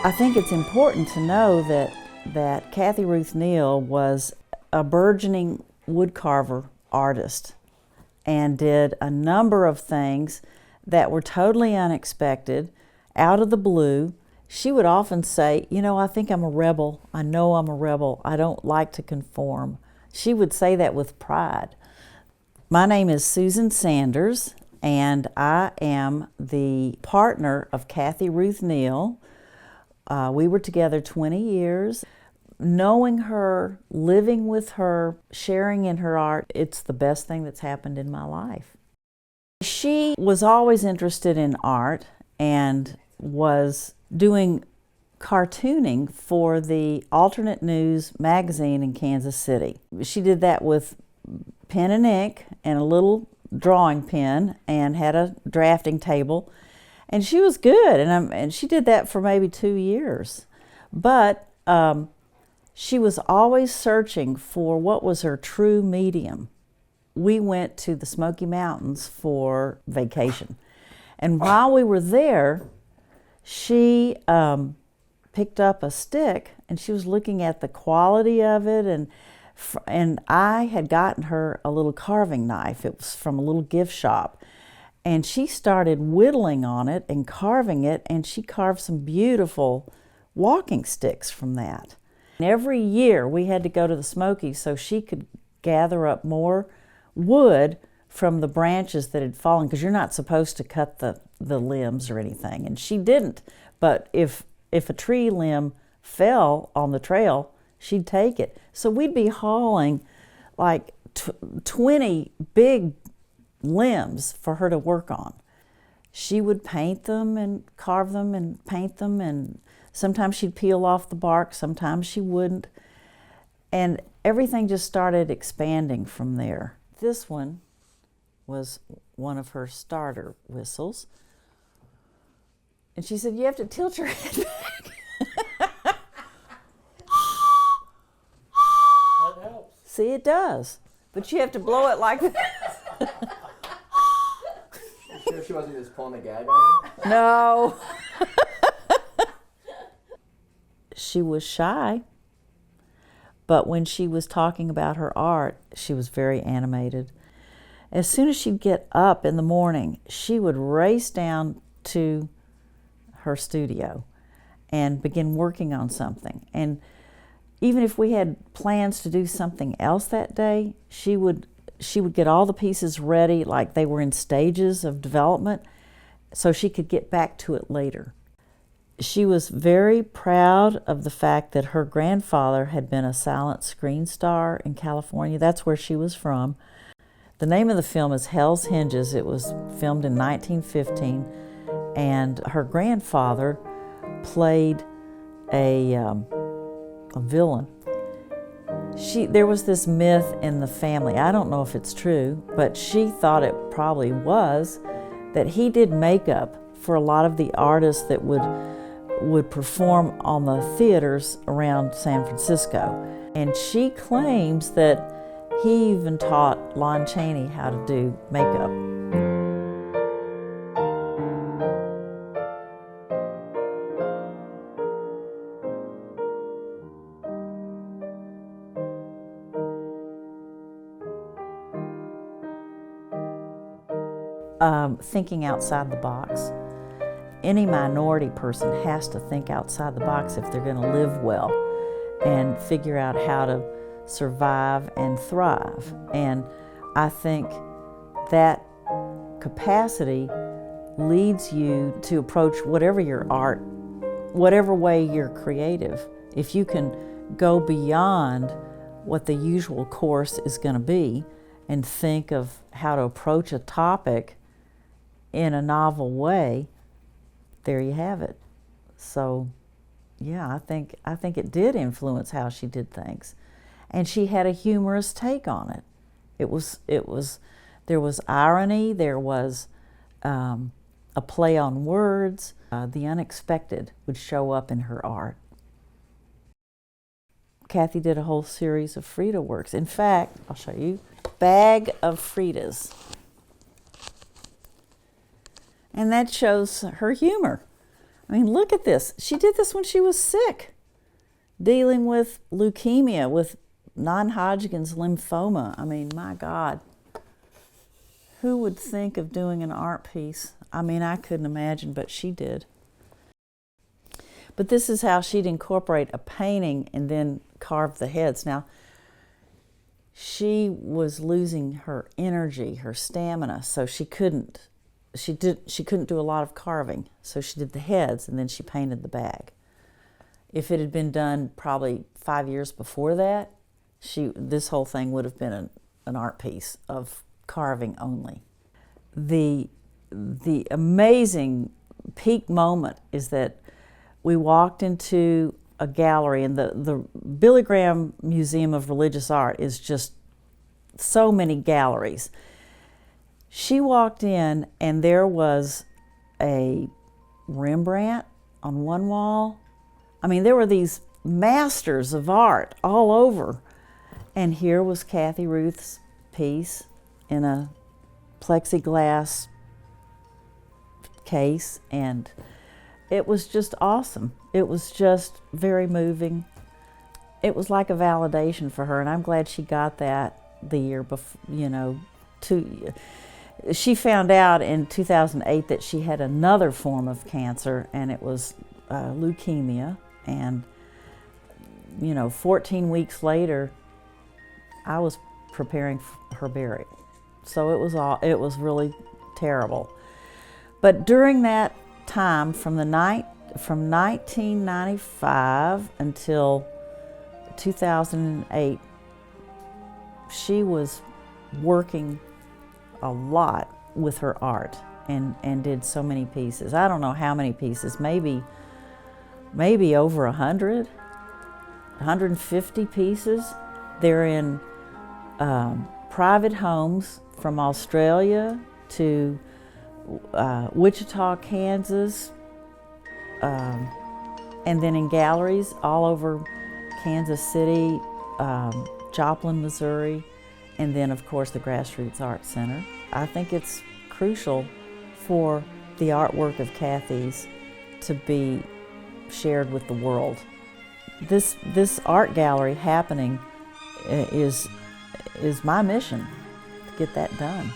I think it's important to know that Kathy Ruth Neal was a burgeoning woodcarver artist and did a number of things that were totally unexpected, out of the blue. She would often say, you know, I think I'm a rebel. I know I'm a rebel. I don't like to conform. She would say that with pride. My name is Susan Sanders, and I am the partner of Kathy Ruth Neal. We were together 20 years. Knowing her, living with her, sharing in her art, it's the best thing that's happened in my life. She was always interested in art and was doing cartooning for the Alternate News magazine in Kansas City. She did that with pen and ink and a little drawing pen and had a drafting table. And she was good, and she did that for maybe 2 years. But she was always searching for what was her true medium. We went to the Smokey Mountains for vacation. And while we were there, she picked up a stick, and she was looking at the quality of it, and I had gotten her a little carving knife. It was from a little gift shop. And she started whittling on it and carving it, and she carved some beautiful walking sticks from that. And every year we had to go to the Smokies so she could gather up more wood from the branches that had fallen, because you're not supposed to cut the limbs or anything, and she didn't. But if a tree limb fell on the trail, she'd take it. So we'd be hauling like 20 big limbs for her to work on. She would paint them and carve them and paint them, and sometimes she'd peel off the bark, sometimes she wouldn't. And everything just started expanding from there. This one was one of her starter whistles. And she said, you have to tilt your head back. That helps. See, it does. But you have to blow it like this. Sure she wasn't just pulling a gag on you? No. She was shy, but when she was talking about her art, she was very animated. As soon as she'd get up in the morning, she would race down to her studio and begin working on something. And even if we had plans to do something else that day, she would get all the pieces ready, like they were in stages of development, so she could get back to it later. She was very proud of the fact that her grandfather had been a silent screen star in California. That's where she was from. The name of the film is Hell's Hinges. It was filmed in 1915, and her grandfather played a villain. There was this myth in the family, I don't know if it's true, but she thought it probably was, that he did makeup for a lot of the artists that would perform on the theaters around San Francisco. And she claims that he even taught Lon Chaney how to do makeup. Thinking outside the box. Any minority person has to think outside the box if they're going to live well and figure out how to survive and thrive. And I think that capacity leads you to approach whatever your art, whatever way you're creative. If you can go beyond what the usual course is going to be and think of how to approach a topic in a novel way, there you have it. So, yeah, I think it did influence how she did things, and she had a humorous take on it. There was irony, there was a play on words. The unexpected would show up in her art. Kathy did a whole series of Frida works. In fact, I'll show you, bag of Fridas. And that shows her humor. I mean, look at this. She did this when she was sick, dealing with leukemia, with non-Hodgkin's lymphoma. I mean, my God. Who would think of doing an art piece? I mean, I couldn't imagine, but she did. But this is how she'd incorporate a painting and then carve the heads. Now, she was losing her energy, her stamina, so she couldn't do a lot of carving. So she did the heads and then she painted the bag. If it had been done probably 5 years before that, this whole thing would have been an art piece of carving only. The amazing peak moment is that we walked into a gallery, and the Billy Graham Museum of Religious Art is just so many galleries. She walked in and there was a Rembrandt on one wall. I mean, there were these masters of art all over. And here was Kathy Ruth's piece in a plexiglass case, and it was just awesome. It was just very moving. It was like a validation for her, and I'm glad she got that the year before, she found out in 2008 that she had another form of cancer, and it was leukemia, and 14 weeks later, I was preparing for her burial. So it was really terrible. But during that time, from 1995 until 2008, she was working a lot with her art and did so many pieces. I don't know how many pieces, maybe over 100, 150 pieces. They're in private homes from Australia to Wichita, Kansas, and then in galleries all over Kansas City, Joplin, Missouri, and then of course the GRASSROOTS Art Center. I think it's crucial for the artwork of Kathy's to be shared with the world. This art gallery happening is my mission, to get that done.